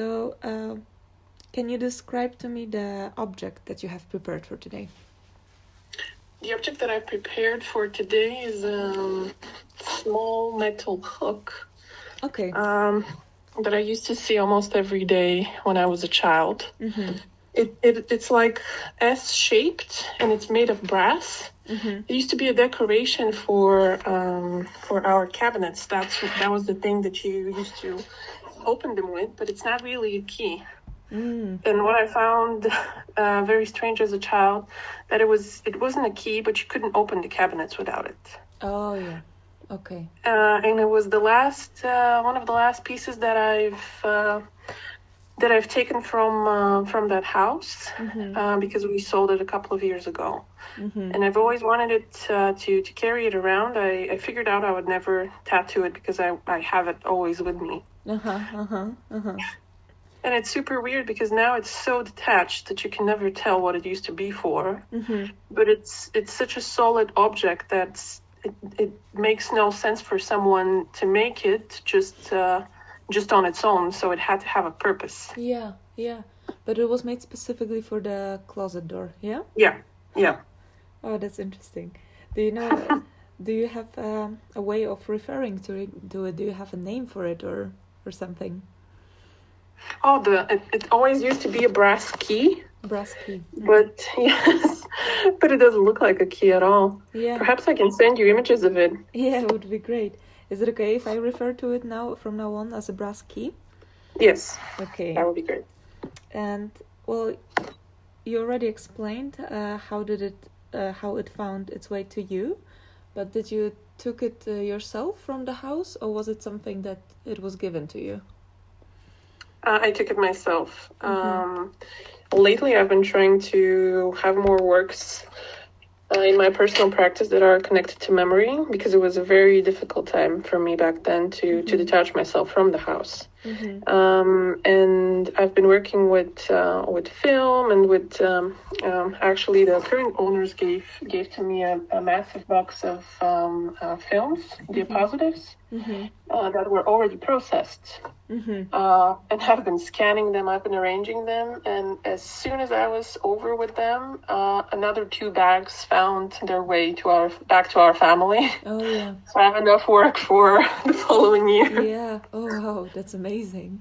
So, can you describe to me the object that you have prepared for today? The object that I prepared for today is a small metal hook. Okay. That I used to see almost every day when I was a child. Mm-hmm. It's like S-shaped and it's made of brass. Mm-hmm. It used to be a decoration for our cabinets. That was the thing that you used to open them with, but it's not really a key. And what I found very strange as a child, that it wasn't a key, but you couldn't open the cabinets without it. Oh yeah, okay. And it was one of the last pieces that I've taken from that house, because we sold it a couple of years ago. Mm-hmm. And I've always wanted it to carry it around. I figured out I would never tattoo it because I have it always with me. And it's super weird because now it's so detached that you can never tell what it used to be for. Mm-hmm. But it's such a solid object that it makes no sense for someone to make it just on its own. So it had to have a purpose. Yeah. But it was made specifically for the closet door, yeah? Yeah. Oh, that's interesting. Do you know, do you have a way of referring to it? Do you have a name for it or something? Oh, it always used to be a brass key. Brass key. But yes, but it doesn't look like a key at all. Yeah. Perhaps I can send you images of it. Yeah, it would be great. Is it okay if I refer to it from now on as a brass key? Yes. Okay. That would be great. And well, you already explained how it found its way to you, but did you took it yourself from the house, or was it something that it was given to you? I took it myself. Lately, I've been trying to have more works in my personal practice that are connected to memory, because it was a very difficult time for me back then to detach myself from the house. And I've been working with film and with actually the current owners gave to me a massive box of films, diapositives, that were already processed. And have been scanning them, I've been arranging them, and as soon as I was over with them, another 2 bags found their way back to our family. Oh yeah. So I have enough work for the following year. Yeah. Oh wow, that's amazing.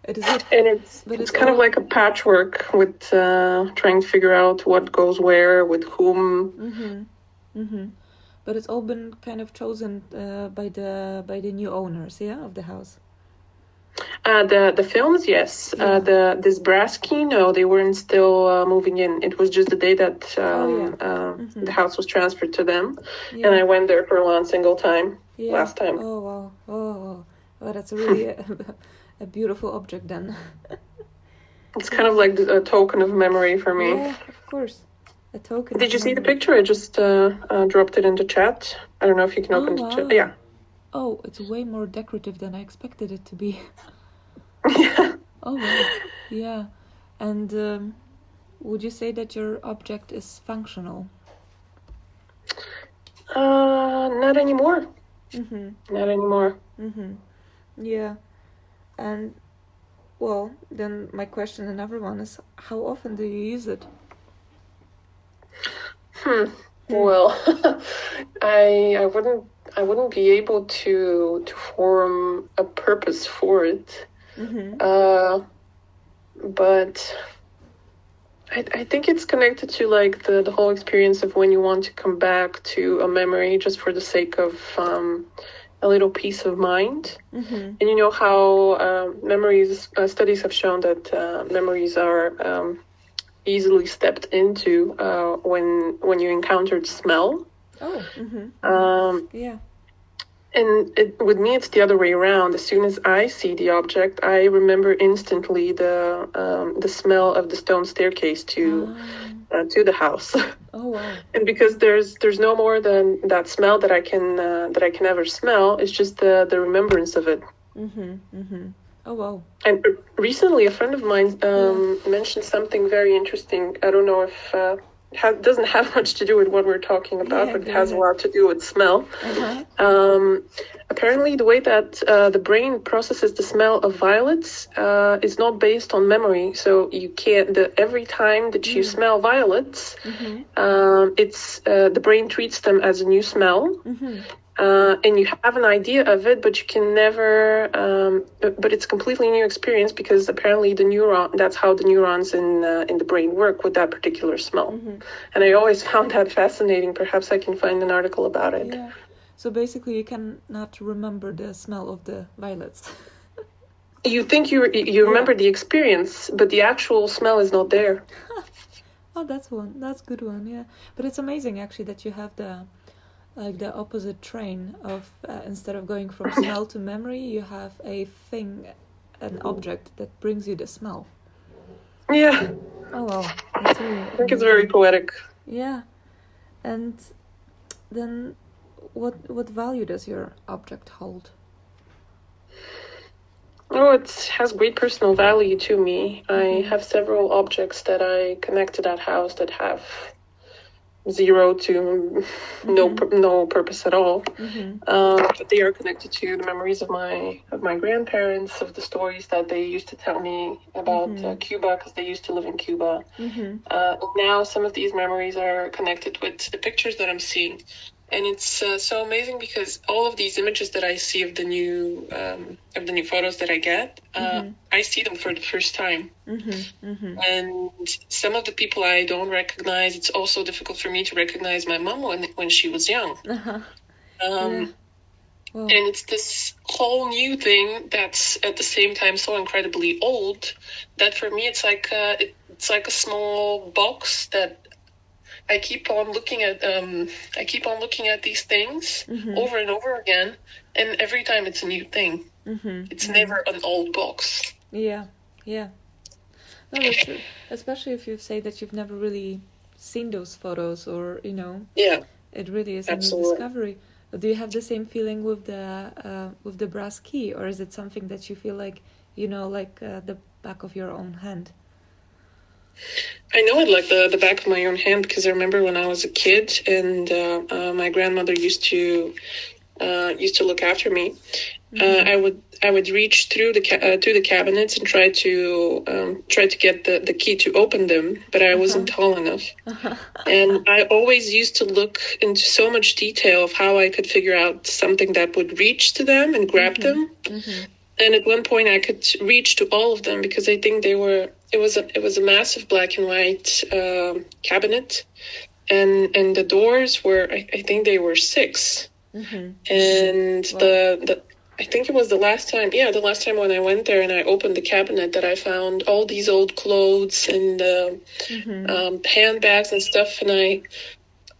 And it's kind of like a patchwork with trying to figure out what goes where with whom. But it's all been kind of chosen by the new owners, yeah, of the house. The films, yes. Yeah. This brass key, no, they weren't still moving in. It was just the day that the house was transferred to them, and I went there for one single time last time. Oh wow! Oh, that's really a beautiful object then. It's kind of like a token of memory for me. Yeah, of course. A token. Did you see the picture? I just dropped it into chat. I don't know if you can open the chat. Yeah. Oh, it's way more decorative than I expected it to be. Yeah. Oh, wow. Yeah. And would you say that your object is functional? Not anymore. Not anymore. Yeah. And, well, then my question, another one, is how often do you use it? Well, I wouldn't be able to form a purpose for it. But I think it's connected to like the whole experience of when you want to come back to a memory just for the sake of a little peace of mind. And you know how studies have shown that memories are easily stepped into when you encountered smell. Yeah. And with me, it's the other way around. As soon as I see the object, I remember instantly the smell of the stone staircase to the house. Oh wow! And because there's no more than that smell that I can ever smell. It's just the remembrance of it. Oh wow! And recently, a friend of mine mentioned something very interesting. I don't know if doesn't have much to do with what we're talking about, but it has a lot to do with smell. Apparently, the way that the brain processes the smell of violets is not based on memory. So you can't. Every time that you smell violets, it's the brain treats them as a new smell. And you have an idea of it, but you can never, but it's a completely new experience because apparently that's how the neurons in the brain work with that particular smell. And I always found that fascinating. Perhaps I can find an article about it. Yeah. So basically you cannot remember the smell of the violets. You think you remember the experience, but the actual smell is not there. Oh, that's a good one, yeah. But it's amazing actually that you have the opposite train of instead of going from smell to memory, you have an object that brings you the smell. Yeah. Oh wow, that's really I think it's very poetic. Yeah. And then what value does your object hold? Oh, it has great personal value to me. I have several objects that I connect to that house that have zero to no purpose at all. But they are connected to the memories of my grandparents, of the stories that they used to tell me about Cuba, because they used to live in Cuba. Now some of these memories are connected with the pictures that I'm seeing. And it's so amazing because all of these images that I see of the new photos that I get, I see them for the first time. And some of the people I don't recognize. It's also difficult for me to recognize my mom when she was young. And it's this whole new thing that's at the same time so incredibly old that for me it's like a small box that I keep on looking at. I keep on looking at these things over and over again, and every time it's a new thing. It's never an old box. Yeah. No, that's true. Especially if you say that you've never really seen those photos, or Yeah, it really is absolutely. a new discovery. Do you have the same feeling with the brass key, or is it something that you feel like the back of your own hand? I know it like the back of my own hand because I remember when I was a kid and my grandmother used to look after me. I would reach through the cabinets and try to get the key to open them, but I wasn't tall enough. And I always used to look into so much detail of how I could figure out something that would reach to them and grab them. And at one point I could reach to all of them because I think it was a massive black and white cabinet, and the doors were I think they were 6. And I think it was the last time when I went there and I opened the cabinet that I found all these old clothes and handbags and stuff, and I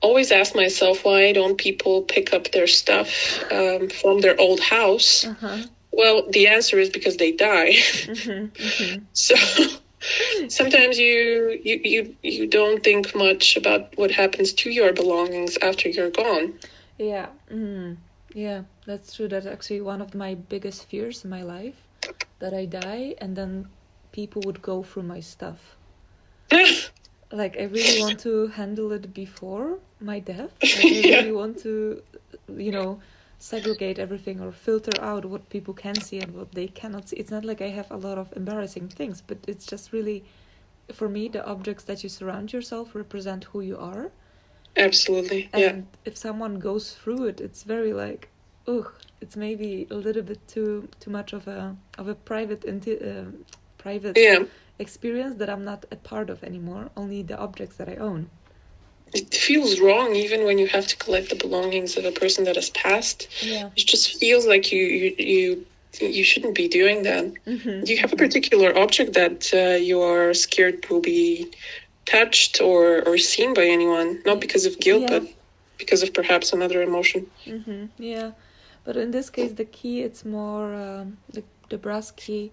always ask myself, why don't people pick up their stuff from their old house? Well, the answer is because they die. So sometimes you don't think much about what happens to your belongings after you're gone. Yeah. Yeah, that's true. That's actually one of my biggest fears in my life, that I die and then people would go through my stuff. Like, I really want to handle it before my death. Like, I really want to, segregate everything or filter out what people can see and what they cannot see. It's not like I have a lot of embarrassing things, but it's just really, for me, the objects that you surround yourself represent who you are. Absolutely, and if someone goes through it, it's very like, it's maybe a little bit too much of a private experience that I'm not a part of anymore. Only the objects that I own. It feels wrong even when you have to collect the belongings of a person that has passed. Yeah. It just feels like you shouldn't be doing that. Do you have a particular object that you are scared will be touched or seen by anyone? Not because of guilt, but because of perhaps another emotion. Yeah, but in this case, the key, it's more the brass key.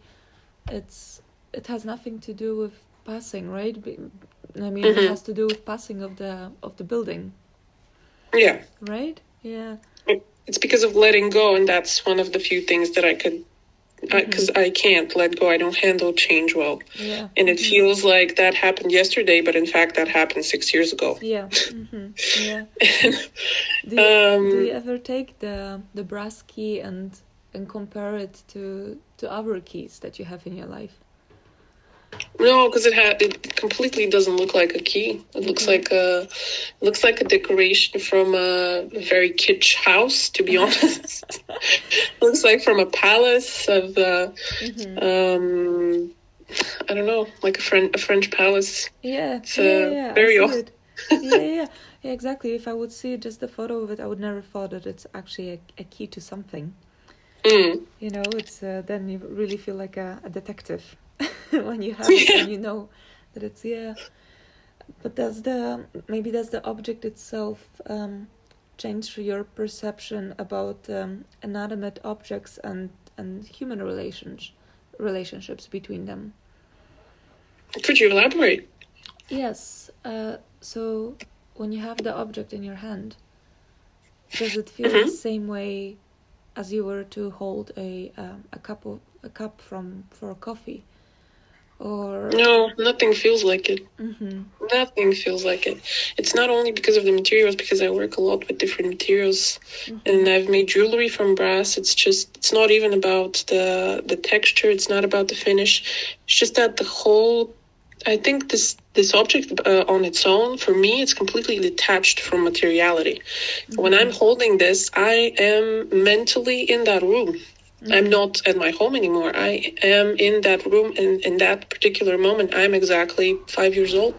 It has nothing to do with passing, right? I mean, it has to do with passing of the building. Yeah. Right? Yeah. It's because of letting go, and that's one of the few things that I could because I can't let go. I don't handle change well. Yeah. And it feels like that happened yesterday, but in fact that happened 6 years ago. Yeah. Yeah. Do you ever take the brass key and compare it to other keys that you have in your life? No, because it completely doesn't look like a key. It looks like a decoration from a very kitsch house, to be honest. Looks like from a palace of I don't know, like a French palace. Yeah, it's very odd. Yeah, exactly. If I would see just the photo of it, I would never thought that it's actually a key to something. You know, it's then you really feel like a detective when you have it and you know that it's But maybe does the object itself change your perception about inanimate objects and human relationships between them? Could you elaborate? Yes. So when you have the object in your hand, does it feel the same way as you were to hold a cup for coffee? Or no, nothing feels like it. Nothing feels like it. It's not only because of the materials, because I work a lot with different materials, and I've made jewelry from brass. It's not even about the texture. It's not about the finish. It's just that the whole, I think this object on its own, for me, it's completely detached from materiality. When I'm holding this, I am mentally in that room. I'm not at my home anymore. I am in that room, and in that particular moment, I'm exactly 5 years old.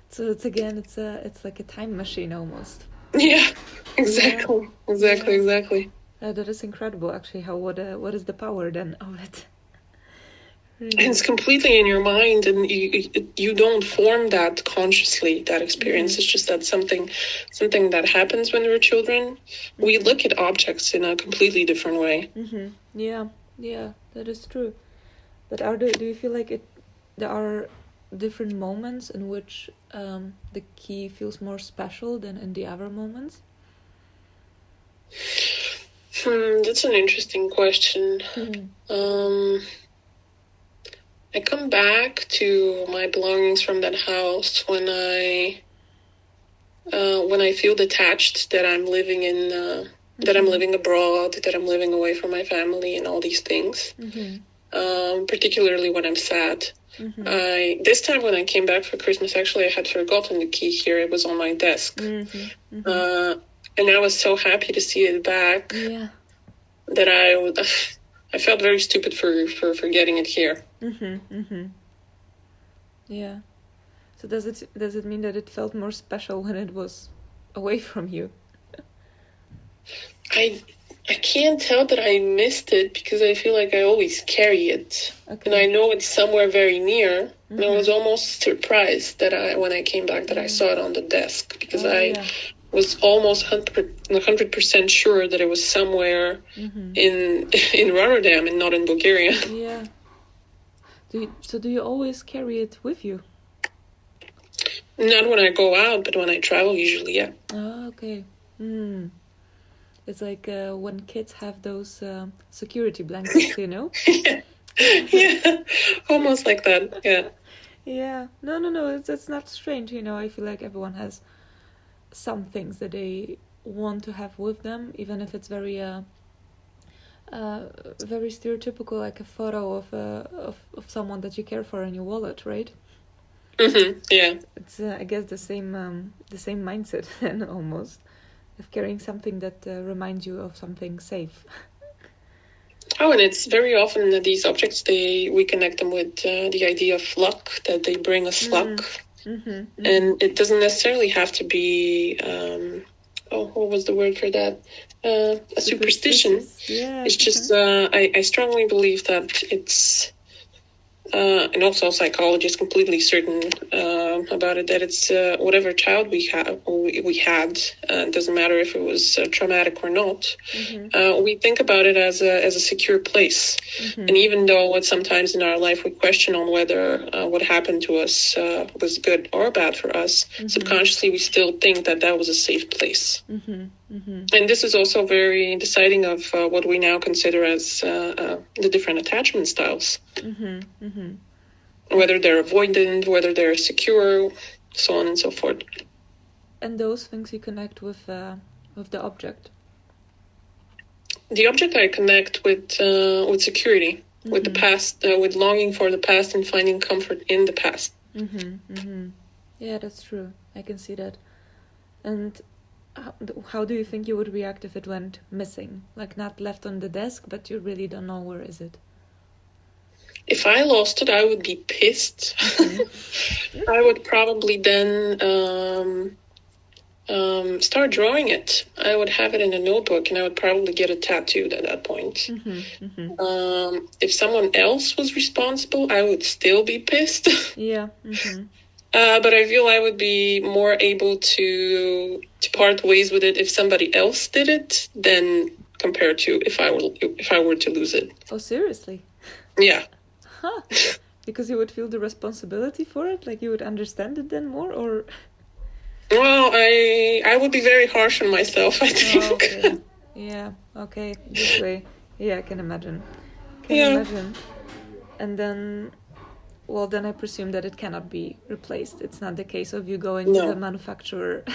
So it's like a time machine almost. Yeah, exactly. That is incredible, actually. What is the power then of it? Really. And it's completely in your mind, and you don't form that consciously, that experience. It's just that something that happens when we're children. We look at objects in a completely different way. Yeah, that is true. But do you feel like there are different moments in which the key feels more special than in the other moments? That's an interesting question. I come back to my belongings from that house when I feel detached, that I'm living in, that I'm living abroad, that I'm living away from my family and all these things. Particularly when I'm sad. This time when I came back for Christmas, actually I had forgotten the key here. It was on my desk. And I was so happy to see it back that I felt very stupid for forgetting it here. Yeah. So does it mean that it felt more special when it was away from you? I can't tell that I missed it, because I feel like I always carry it. And I know it's somewhere very near. And I was almost surprised that when I came back that I saw it on the desk, because I was almost 100% sure that it was somewhere in Rotterdam and not in Bulgaria. Yeah. Do you always carry it with you? Not when I go out, but when I travel, usually, yeah. Oh, okay. It's like when kids have those security blankets, you know? Yeah, almost like that, yeah. Yeah. No, it's not strange, you know. I feel like everyone has some things that they want to have with them, even if it's very very stereotypical, like a photo of someone that you care for in your wallet, right? Yeah. It's I guess the same mindset then, almost, of carrying something that reminds you of something safe. Oh, and it's very often that these objects, we connect them with the idea of luck, that they bring us luck. And it doesn't necessarily have to be what was the word for that? A superstition. Yeah. It's just I strongly believe that it's and also psychologists completely certain about it, that it's whatever child we had. It doesn't matter if it was traumatic or not. We think about it as a secure place, and even though sometimes in our life we question on whether what happened to us was good or bad for us, subconsciously we still think that was a safe place. And this is also very deciding of what we now consider as the different attachment styles. Whether they're avoidant, whether they're secure, so on and so forth. And those things you connect with the object. The object I connect with security, with the past, with longing for the past and finding comfort in the past. Yeah, that's true. I can see that. And how do you think you would react if it went missing? Like not left on the desk, but you really don't know where is it? If I lost it, I would be pissed. I would probably then start drawing it. I would have it in a notebook, and I would probably get it tattooed at that point. If someone else was responsible, I would still be pissed. Yeah. But I feel I would be more able to part ways with it if somebody else did it than compared to if I were to lose it. Oh, seriously? Yeah. Huh. Because you would feel the responsibility for it? Like you would understand it then more, or? Well, I would be very harsh on myself, I think. Oh, okay. Yeah, okay. This way. Yeah, I can imagine. Imagine. And then, well, then I presume that it cannot be replaced. It's not the case of you going to the manufacturer.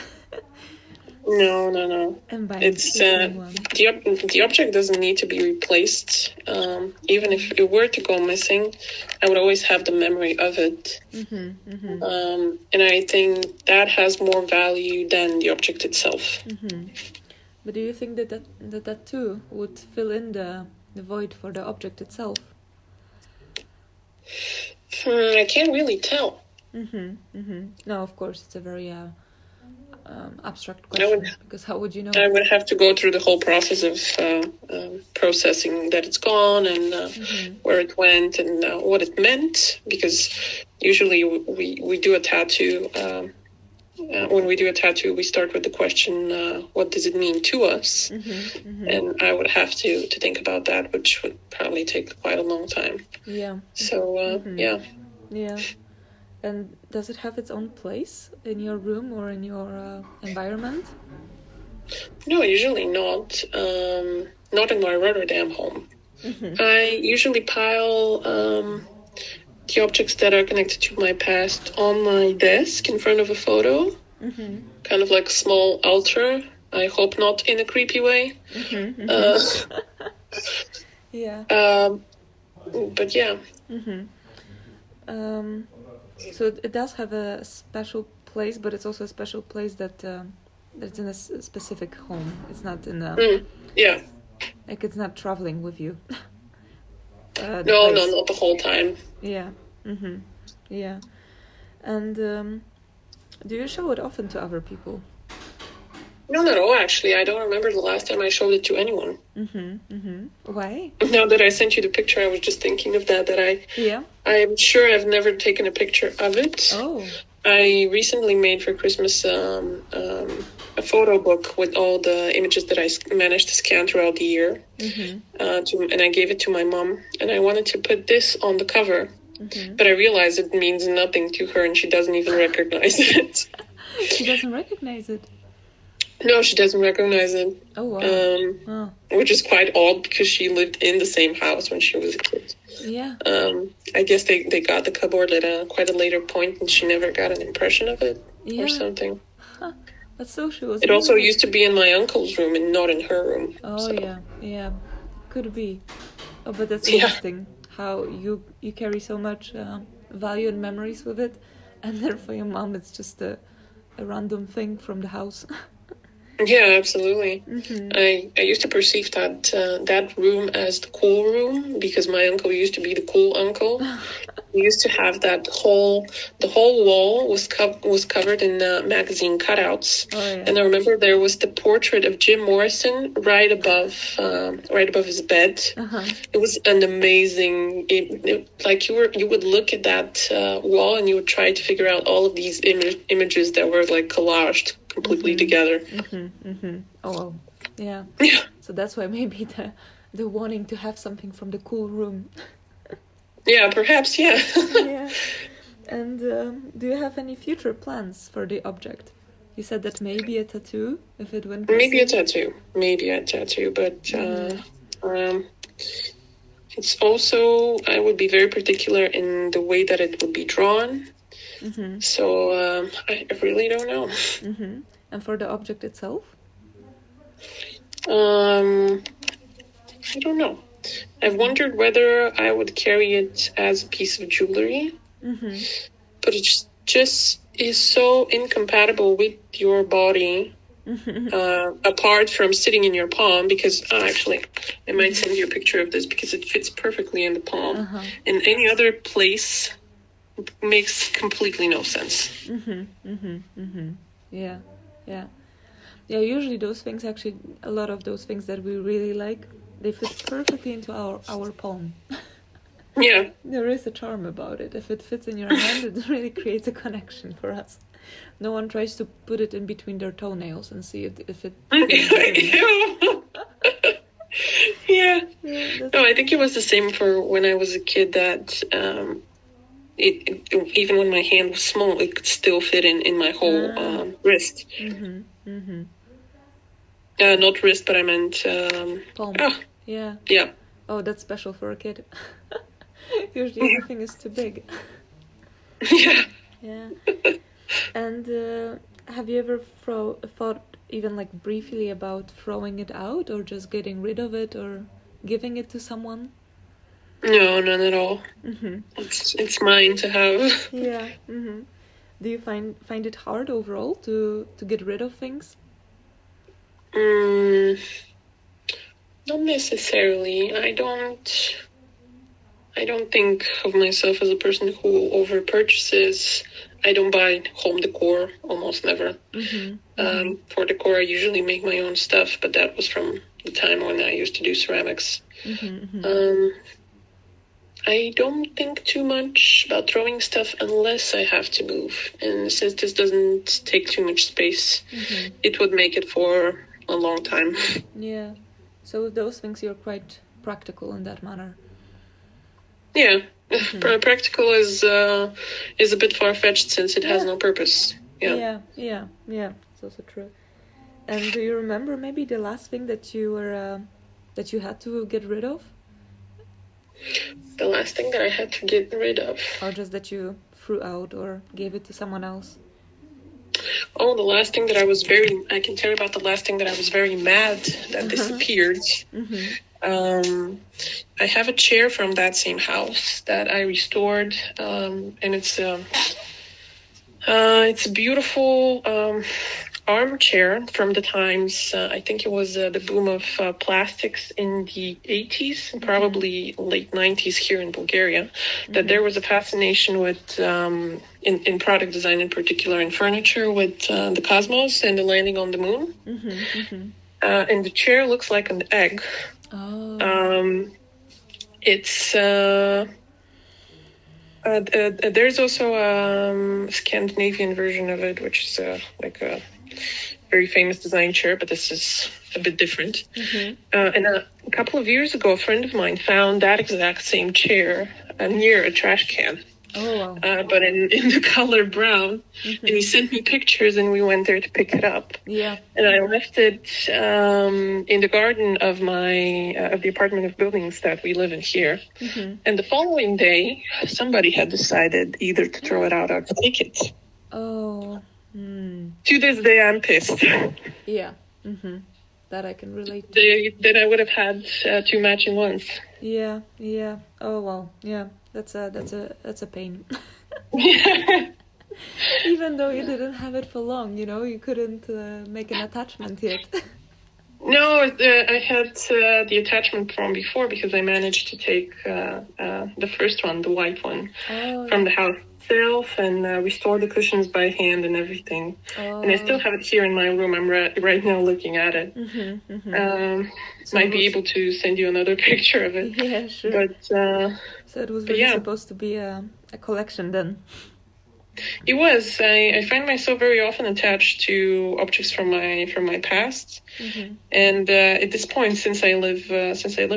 No. And buying it's the object doesn't need to be replaced. Even if it were to go missing, I would always have the memory of it. And I think that has more value than the object itself. But do you think that too would fill in the void for the object itself? I can't really tell. No, of course, it's a very abstract question, because how would you know? I would have to go through the whole process of processing that it's gone and where it went and what it meant, because usually we do a tattoo. When we do a tattoo, we start with the question, what does it mean to us? And I would have to think about that, which would probably take quite a long time. Yeah. So, yeah. Yeah. And does it have its own place in your room or in your environment? No, usually not. Not in my Rotterdam home. I usually pile the objects that are connected to my past on my desk in front of a photo. Kind of like a small altar. I hope not in a creepy way. Yeah. But yeah. So it does have a special place, but it's also a special place that's in a specific home. It's not in a... Yeah. Like it's not traveling with you. No, not the whole time. Yeah. Yeah. And do you show it often to other people? No, not at all, actually. I don't remember the last time I showed it to anyone. Why? Now that I sent you the picture, I was just thinking of that I'm sure I've never taken a picture of it. Oh. I recently made for Christmas a photo book with all the images that I managed to scan throughout the year. And I gave it to my mom. And I wanted to put this on the cover. But I realized it means nothing to her and she doesn't even recognize it. She doesn't recognize it? No, she doesn't recognize it. Oh, wow. Which is quite odd because she lived in the same house when she was a kid. Yeah. I guess they got the cupboard at quite a later point and she never got an impression of it or something. Huh. But so she was... It also used to be in my uncle's room and not in her room. Oh, so. Yeah. Could be. Oh, but that's interesting how you carry so much value and memories with it, and then for your mom it's just a random thing from the house. Yeah, absolutely. I used to perceive that room as the cool room because my uncle used to be the cool uncle. He used to have the whole wall was covered in magazine cutouts. Oh, yeah. And I remember there was the portrait of Jim Morrison right above his bed. It was an amazing, like you would look at that wall and you would try to figure out all of these images that were like collaged completely together. Oh, yeah. So that's why maybe the wanting to have something from the cool room. Yeah, perhaps, yeah. And do you have any future plans for the object? You said that maybe a tattoo, if it went maybe missing. maybe a tattoo, but it's also, I would be very particular in the way that it would be drawn. So I really don't know. And for the object itself? I don't know. I've wondered whether I would carry it as a piece of jewelry, but it just is so incompatible with your body, apart from sitting in your palm, because actually, I might send you a picture of this because it fits perfectly in the palm. In any other place, makes completely no sense. Yeah. Usually those things, actually, a lot of those things that we really like, they fit perfectly into our palm. Yeah. There is a charm about it. If it fits in your hand, it really creates a connection for us. No one tries to put it in between their toenails and see if it. Yeah. No, I think it was the same for when I was a kid. That it even when my hand was small, it could still fit in my whole wrist. Not wrist, but I meant palm. Yeah. Yeah. Oh, that's special for a kid. Usually everything is too big. Yeah. And have you ever thought even like briefly about throwing it out, or just getting rid of it, or giving it to someone? No, none at all. It's mine to have. Yeah. Do you find it hard overall to get rid of things? Not necessarily. I don't think of myself as a person who over purchases. I don't buy home decor, almost never. For decor, I usually make my own stuff, but that was from the time when I used to do ceramics. I don't think too much about throwing stuff unless I have to move. And since this doesn't take too much space, it would make it for a long time. Yeah. So with those things, you're quite practical in that manner. Yeah. Practical is a bit far-fetched since it has no purpose. Yeah. It's also true. And do you remember maybe the last thing that you had to get rid of? The last thing that I had to get rid of. Or just that you threw out or gave it to someone else? Oh, I can tell you about the last thing that I was very mad that disappeared. I have a chair from that same house that I restored, and it's a beautiful armchair from the times. I think it was the boom of plastics in the 80s, and probably late 90s here in Bulgaria. That there was a fascination with in product design, in particular in furniture, with the cosmos and the landing on the moon. And the chair looks like an egg. It's there's also a Scandinavian version of it, which is like a very famous design chair, but this is a bit different. And a couple of years ago, a friend of mine found that exact same chair near a trash can. Oh, wow. But in the color brown. And he sent me pictures, and we went there to pick it up. Yeah. And I left it in the garden of the apartment of buildings that we live in here. And the following day, somebody had decided either to throw it out or to take it. Oh. To this day, I'm pissed. Yeah. That I can relate to. Then I would have had two matching ones. Yeah. Oh, wow. Yeah. That's a pain. Even though you didn't have it for long, you couldn't make an attachment yet. No, I had the attachment from before, because I managed to take the first one, the white one, from the house itself, and restore the cushions by hand and everything. And I still have it here in my room. I'm right now looking at it. Might be able to send you another picture of it. Yeah, sure. But so it was really supposed to be a collection then. It was. I find myself very often attached to objects from my past, and at this point, since I live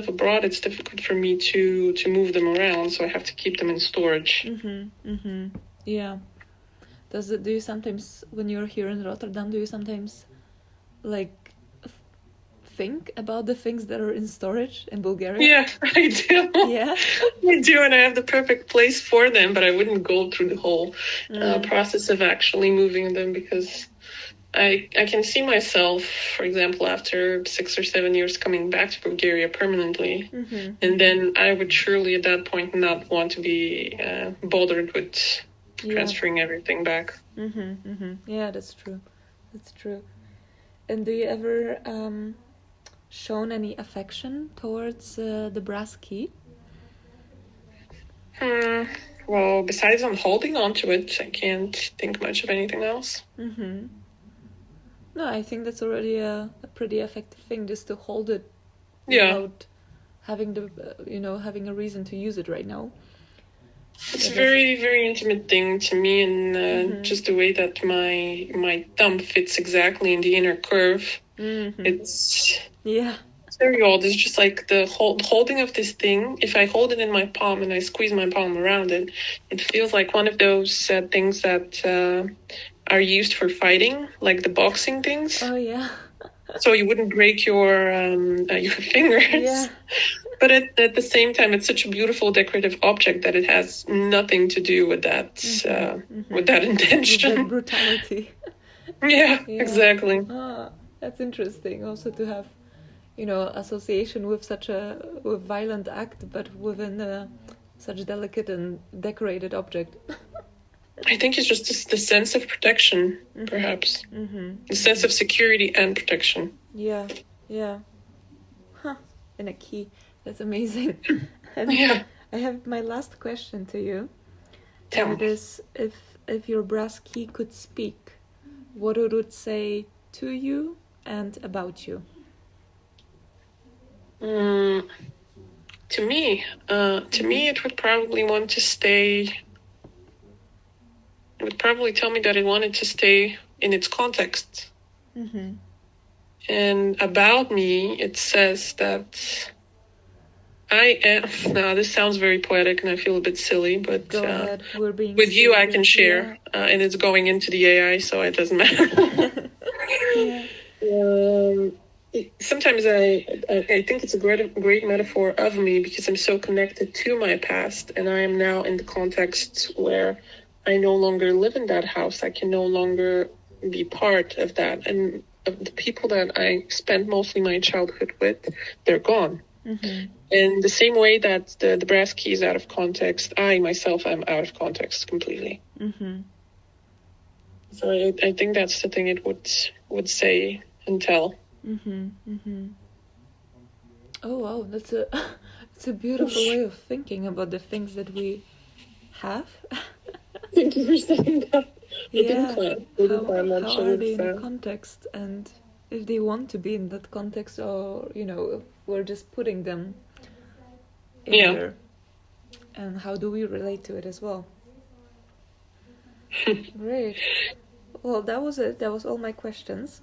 abroad, it's difficult for me to move them around. So I have to keep them in storage. Yeah. Do you sometimes, when you're here in Rotterdam, do you sometimes like think about the things that are in storage in Bulgaria? Yeah, I do. Yeah. I do, and I have the perfect place for them, but I wouldn't go through the whole process of actually moving them, because I can see myself, for example, after 6 or 7 years coming back to Bulgaria permanently, and then I would surely at that point not want to be bothered with transferring everything back. Yeah, that's true. That's true. And do you ever shown any affection towards the brass key? Well, besides on holding on to it, I can't think much of anything else. No, I think that's already a pretty effective thing, just to hold it without having having a reason to use it right now. It's a very, very intimate thing to me, and just the way that my thumb fits exactly in the inner curve. It's very old. It's just like the holding of this thing. If I hold it in my palm and I squeeze my palm around it, it feels like one of those things that are used for fighting, like the boxing things. Oh yeah. So you wouldn't break your fingers. Yeah. But at the same time, it's such a beautiful decorative object that it has nothing to do with that with that intention. With that brutality. Yeah, exactly. That's interesting. Also to have, association with such a violent act, but within such delicate and decorated object. I think it's just the sense of protection, perhaps. The sense of security and protection. Yeah. And a key. That's amazing. And I have my last question to you. Tell it is, if your brass key could speak, what it would say to you and about you? To me, it would probably want to stay. It would probably tell me that it wanted to stay in its context. And about me, it says that I am. Now, this sounds very poetic, and I feel a bit silly, but go ahead. We're being with you, I can share, and it's going into the AI, so it doesn't matter. Sometimes I think it's a great metaphor of me, because I'm so connected to my past, and I am now in the context where I no longer live in that house. I can no longer be part of that, and of the people that I spent mostly my childhood with, they're gone. In the same way that the brass key is out of context, I myself am out of context completely. So I think that's the thing it would say and tell. Oh wow, that's a beautiful way of thinking about the things that we have. Thank you for saying that. I didn't plan much. How are they in a context, and if they want to be in that context, or if we're just putting them in there, and how do we relate to it as well? Great. Well, that was it. That was all my questions.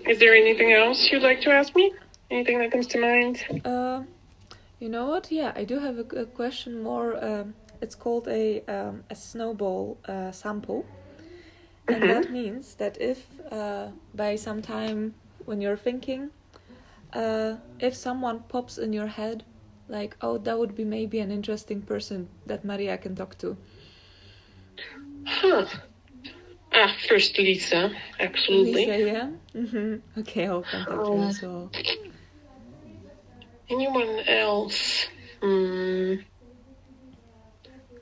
Is there anything else you'd like to ask me? Anything that comes to mind? You know what? Yeah, I do have a question more. It's called a snowball sample. And that means that if by some time when you're thinking, if someone pops in your head, like, oh, that would be maybe an interesting person that Maria can talk to. First Lisa, absolutely. Lisa, yeah? Okay, I'll contact her as well. Anyone else? I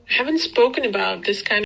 haven't spoken about this kind